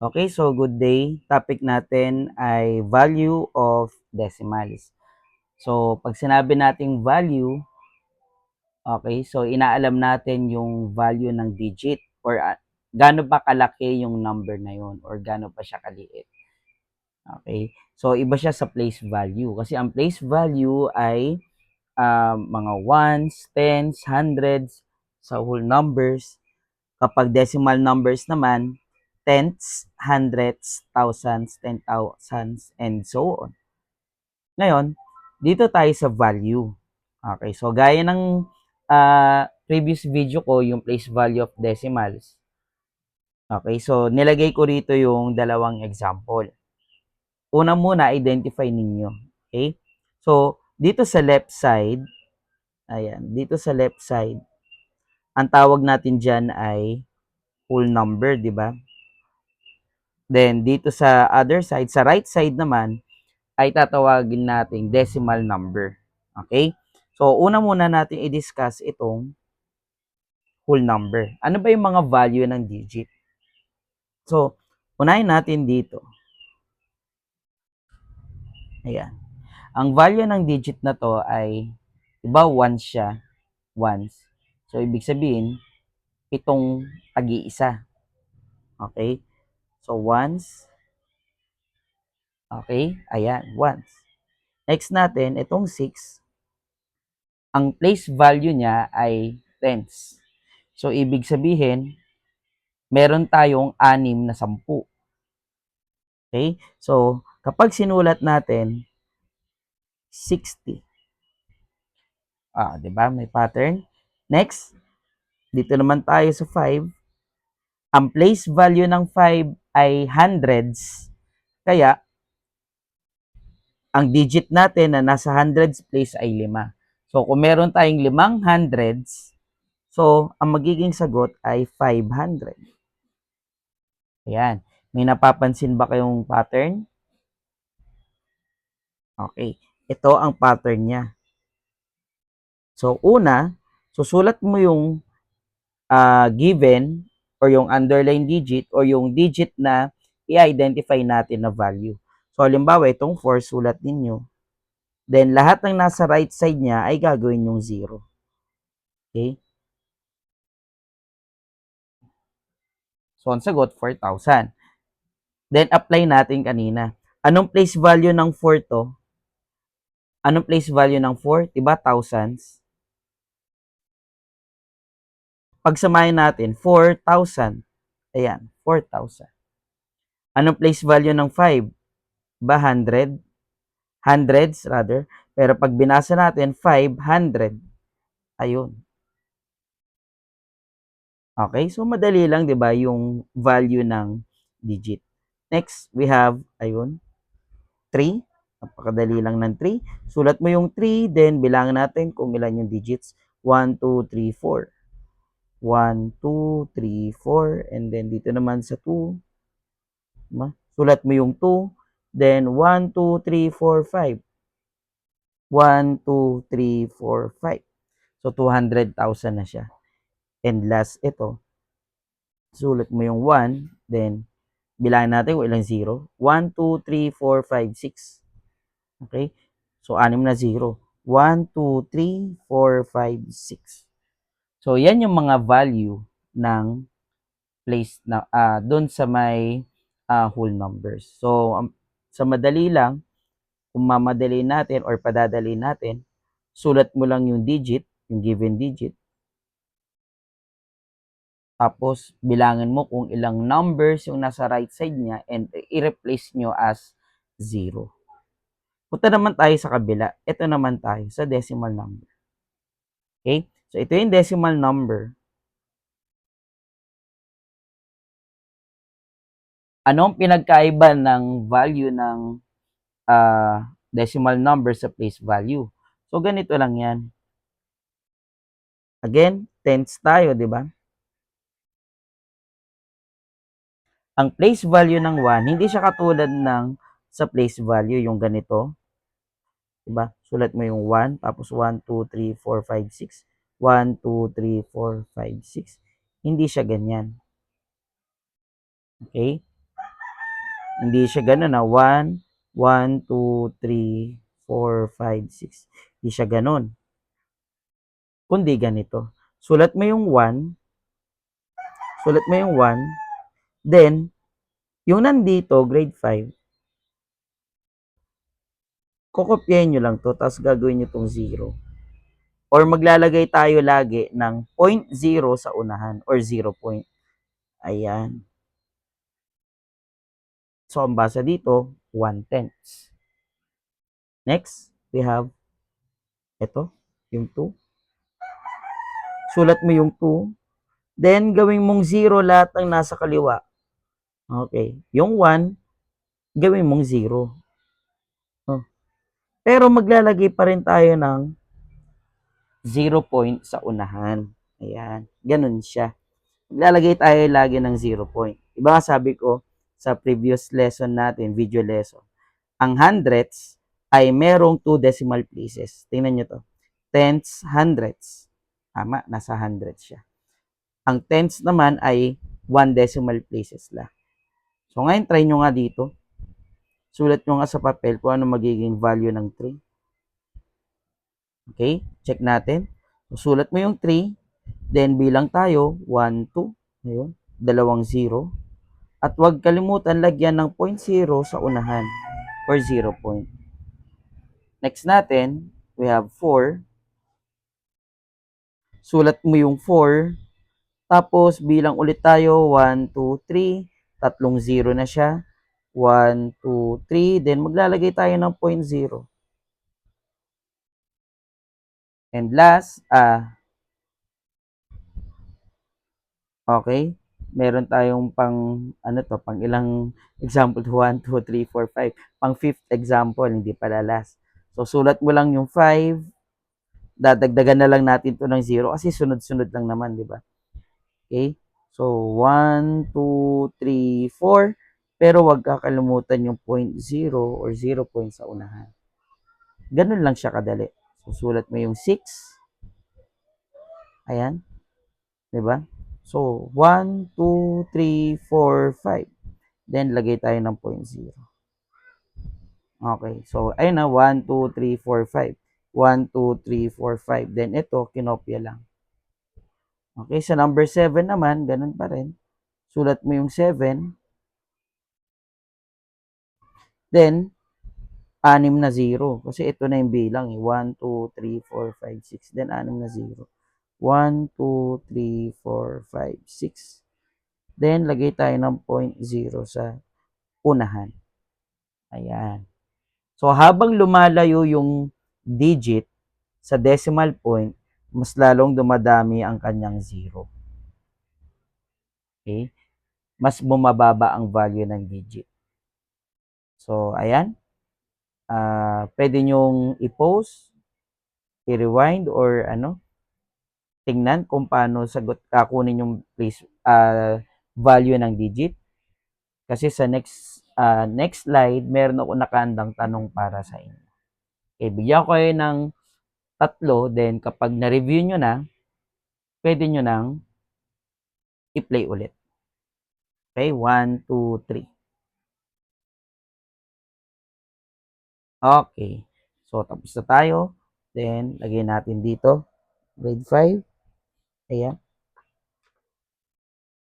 Okay, so good day. Topic natin ay value of decimals. So, pag sinabi nating value, okay, so inaalam natin yung value ng digit or gaano ba kalaki yung number na yun or gaano pa siya kaliit. Okay, so iba siya sa place value kasi ang place value ay mga ones, tens, hundreds, sa whole numbers. Kapag decimal numbers naman, tenths, hundreds, thousands, 10,000s, and so on. Ngayon, dito tayo sa value. Okay, so gaya ng previous video ko, yung place value of decimals. Okay, so nilagay ko rito yung dalawang example. Una muna, identify ninyo. Okay? So, dito sa left side, ayan, dito sa left side, ang tawag natin dyan ay whole number, di ba? Then, dito sa other side, sa right side naman, ay tatawagin nating decimal number. Okay? So, una muna natin i-discuss itong whole number. Ano ba yung mga value ng digit? So, unahin natin dito. Ayan. Ang value ng digit na to ay, diba, ones siya. Ones. So, ibig sabihin, itong tagi-isa. Okay? So, ones. Okay? Ayan, ones. Next natin, itong 6. Ang place value niya ay tens. So, ibig sabihin, meron tayong 6 na 10. Okay? So, kapag sinulat natin, 60. Di ba? May pattern. Next, dito naman tayo sa 5. Ang place value ng 5 ay hundreds. Kaya, ang digit natin na nasa hundreds place ay 5. So, kung meron tayong 5 hundreds, so, ang magiging sagot ay 500. Ayan. May napapansin ba kayong pattern? Okay. Ito ang pattern niya. So, una, susulat mo yung given or yung underline digit or yung digit na i-identify natin na value. So, halimbawa, itong 4, sulat ninyo. Then, lahat ng nasa right side niya ay gagawin yung 0. Okay? So, ang sagot, 4,000. Then, apply natin kanina. Anong place value ng 4 to? Anong place value ng 4? Diba, thousands? Pagsamahin natin, 4,000. Ayan, 4,000. Anong place value ng 5? Ba, 100? Hundreds, rather. Pero pag binasa natin, 500. Ayun. Okay, so madali lang, di ba, yung value ng digit. Next, we have, ayun, 3. Napakadali lang ng 3. Sulat mo yung 3, then bilangan natin kung ilan yung digits. 1, 2, 3, 4. 1, 2, 3, 4. And then dito naman sa 2, sulat mo yung 2. Then 1, 2, 3, 4, 5. 1, 2, 3, 4, 5. So 200,000 na siya. And last, ito, sulat mo yung 1. Then bilangin natin kung ilang 0. 1, 2, 3, 4, 5, 6. Okay? So 6 na 0. 1, 2, 3, 4, 5, 6. So yan yung mga value ng place na doon sa may whole numbers. So sa madali lang, kung mamadali natin or padadali natin, sulat mo lang yung digit, yung given digit. Tapos bilangan mo kung ilang numbers yung nasa right side niya and i-replace nyo as 0. Punta naman tayo sa kabila. Ito naman tayo sa decimal number. Okay? So ito yung decimal number. Anong pinagkaiba ng value ng decimal number sa place value? So ganito lang yan. Again, tens tayo, di ba? Ang place value ng 1, hindi siya katulad ng sa place value, yung ganito. Diba? Sulat mo yung 1, tapos 1, 2, 3, 4, 5, 6. 1, 2, 3, 4, 5, 6. Hindi siya ganyan. Okay? Hindi siya gano'n, 1, 1, 2, 3, 4, 5, 6. Hindi siya gano'n. Kundi ganito. Sulat mo yung 1, sulat mo yung 1, then, yung nandito, grade 5, kokopyahin nyo lang to, tapos gagawin nyo tong 0. Or maglalagay tayo lagi ng 0.0 sa unahan, or 0 point. Ayan. So, ang basa dito, 1/10. Next, we have ito, yung 2. Sulat mo yung 2. Then, gawin mong 0 lahat ng nasa kaliwa. Okay. Yung 1, gawin mong 0. Oh. Pero maglalagay pa rin tayo ng 0 point sa unahan. Ayan. Ganun siya. Maglalagay tayo lagi ng 0 point. Iba nga sabi ko sa previous lesson natin, video lesson, ang hundreds ay merong 2 decimal places. Tingnan nyo to. Tenths, hundreds. Tama, nasa hundreds siya. Ang tenths naman ay 1 decimal places lang. So ngayon, try nyo nga dito. Sulat nyo nga sa papel kung ano magiging value ng 3. Okay, check natin. Sulat mo yung 3, then bilang tayo, 1, 2, ayun, dalawang 0. At huwag kalimutan lagyan ng 0.0 sa unahan, or 0 point. Next natin, we have 4. Sulat mo yung 4, tapos bilang ulit tayo, 1, 2, 3, tatlong 0 na siya, 1, 2, 3, then maglalagay tayo ng 0.0. And last, okay, meron tayong pang, ano to, pang ilang example, 1, 2, 3, 4, 5, pang fifth example, hindi pala last. So, sulat mo lang yung 5, dadagdagan na lang natin to ng 0 kasi sunod-sunod lang naman, di ba? Okay, so 1, 2, 3, 4, pero wag kakalimutan yung 0.0 or 0 point sa unahan. Ganun lang siya kadali. So, sulat mo yung 6, ayan, di ba? So, 1, 2, 3, 4, 5. Then, lagay tayo ng 0.0. Okay. So, ayun na. 1, 2, 3, 4, 5. 1, 2, 3, 4, 5. Then, ito, kinopya lang. Okay. Sa number 7 naman, ganun pa rin. Sulat mo yung 7. Then, 6 na 0. Kasi ito na yung bilang. 1, 2, 3, 4, 5, 6. Then, 6 na 0. 1, 2, 3, 4, 5, 6. Then, lagay tayo ng 0.0 sa unahan. Ayan. So, habang lumalayo yung digit sa decimal point, mas lalong dumadami ang kanyang 0. Okay? Mas bumababa ang value ng digit. So, ayan. Pwede nyong i-pause, i-rewind, or tingnan kung paano kunin yung place, value ng digit. Kasi sa next slide, meron ako nakaandang tanong para sa inyo. Okay, bigyan ko kayo ng 3, then kapag na-review nyo na, pwede nyo nang i-play ulit. Okay, 1, 2, 3. Okay. So, tapos na tayo. Then, lagay natin dito. Grade 5. Ayan.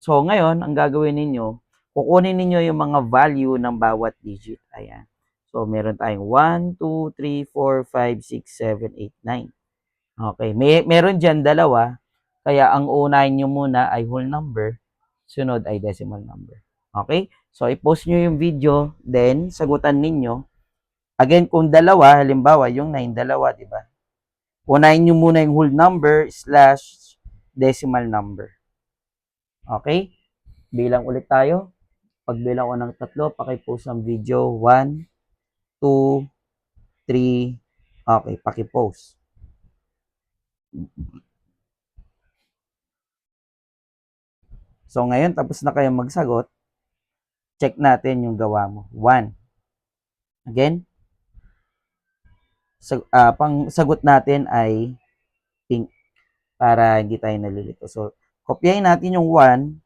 So, ngayon, ang gagawin ninyo, kukunin ninyo yung mga value ng bawat digit. Ayan. So, meron tayong 1, 2, 3, 4, 5, 6, 7, 8, 9. Okay. Meron dyan dalawa. Kaya, ang unahin nyo muna ay whole number. Sunod ay decimal number. Okay? So, i-post nyo yung video. Then, sagutan ninyo. Again, kung dalawa, halimbawa, yung 9, dalawa, di ba? Unahin nyo muna yung whole number / decimal number. Okay? Bilang ulit tayo. Pagbilang ko ng 3, pakipost ang video. 1, 2, 3. Okay, pakipost. So, ngayon, tapos na kayong magsagot. Check natin yung gawa mo. 1. Again, pang sagot natin ay pink para hindi tayo nalilito. So, kopyahin natin yung 1,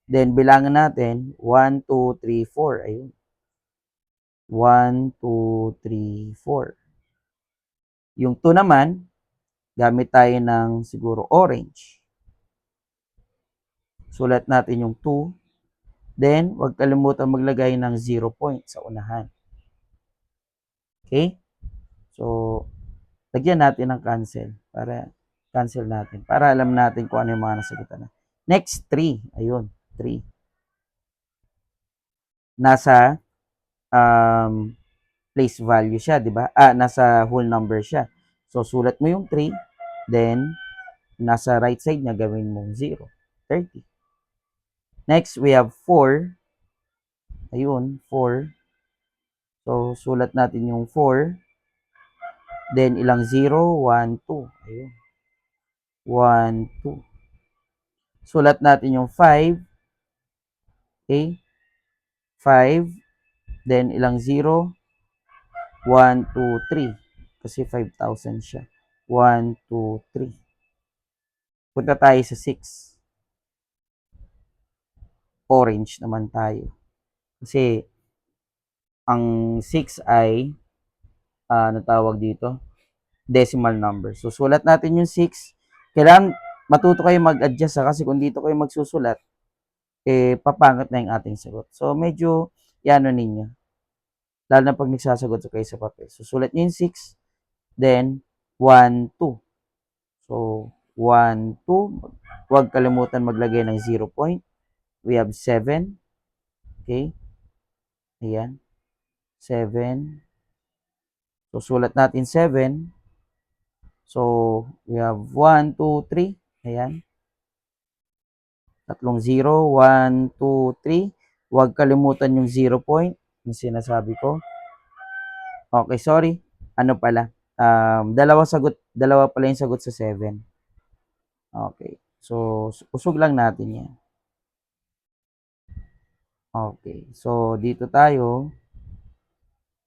then bilangan natin 1, 2, 3, 4. Ayun. 1, 2, 3, 4. Yung 2 naman, gamit tayo ng siguro orange. Sulat natin yung 2. Then, huwag kalimutan maglagay ng 0 point sa unahan. Okay? So, lagyan natin ng cancel natin para alam natin kung ano yung mga nasagutan na. Next, 3. Ayun, 3. Nasa place value siya, di ba? Nasa whole number siya. So, sulat mo yung 3, then nasa right side niya gawin mong 0, 30. Next, we have 4. Ayun, 4. So, sulat natin yung 4. Then, ilang 0? 1, 2. Ayun. 1, 2. Sulat natin yung 5. Okay? 5. Then, ilang 0? 1, 2, 3. Kasi 5,000 siya. 1, 2, 3. Punta tayo sa 6. Orange naman tayo. Kasi, ang 6 ay, ano tawag dito? Decimal number. So, sulat natin yung 6. Kailangan matuto kayo mag-adjust kasi kung dito kayo magsusulat, papangit na yung ating sagot. So, medyo, yano ninyo. Lalo na pag nagsasagot kayo sa papel. So, sulat nyo yung 6, then, 1, 2. So, 1, 2. Huwag kalimutan maglagay ng 0 point. We have 7. Okay? Ayan. 7. So, sulat natin 7. So, we have 1, 2, 3. Ayan. Tatlong 0. 1, 2, 3. Huwag kalimutan yung 0 point. Yung sinasabi ko. Okay, sorry. Ano pala? Dalawa pala yung sagot sa 7. Okay. So, usog lang natin yan. Okay. So, dito tayo.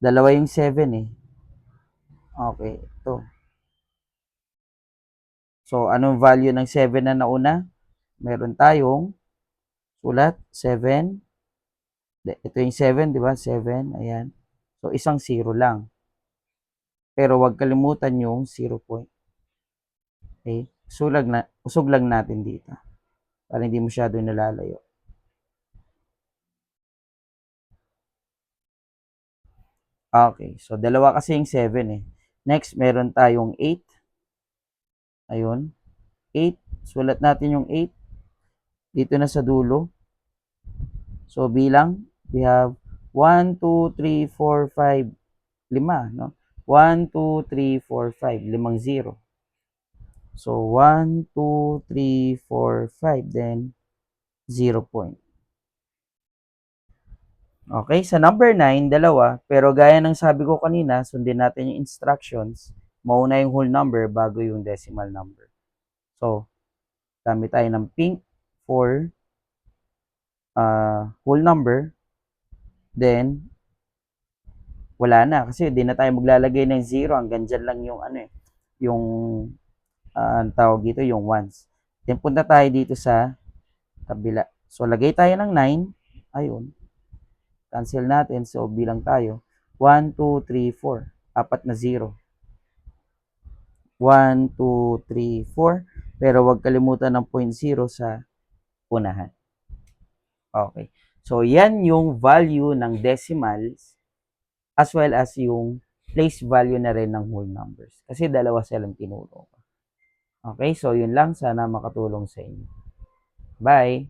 Dalawa yung 7 eh. Okay. Ito. So, anong value ng 7 na nauna? Meron tayong sulat, 7. Ito yung 7, di ba? 7. Ayan. So, isang 0 lang. Pero huwag kalimutan yung 0 point. Okay? Usog lang natin dito. Para hindi masyado nalalayo. Okay. So, dalawa kasi yung 7 eh. Next, meron tayong 8. Ayun. 8. Sulat natin yung 8. Dito na sa dulo. So, bilang, we have 1, 2, 3, 4, 5, 5, no? 1, 2, 3, 4, 5, 5 0. So, 1, 2, 3, 4, 5, then 0 point. Okay, sa number 9, dalawa, pero gaya ng sabi ko kanina, sundin natin yung instructions, mauna yung whole number bago yung decimal number. So, gamit tayo ng pink for whole number, then wala na kasi di na tayo maglalagay ng 0, hanggang dyan lang yung yung tawag dito yung ones. Then punta tayo dito sa kabila. So lagay tayo ng 9. Ayun. Cancel natin. So bilang tayo 1, 2, 3, 4. Apat na 0. 1, 2, 3, 4. Pero wag kalimutan ng 0.0 sa unahan. Okay. So yan yung value ng decimals as well as yung place value na rin ng whole numbers. Kasi dalawa silang tinuro. Okay, so yun lang. Sana makatulong sa inyo. Bye!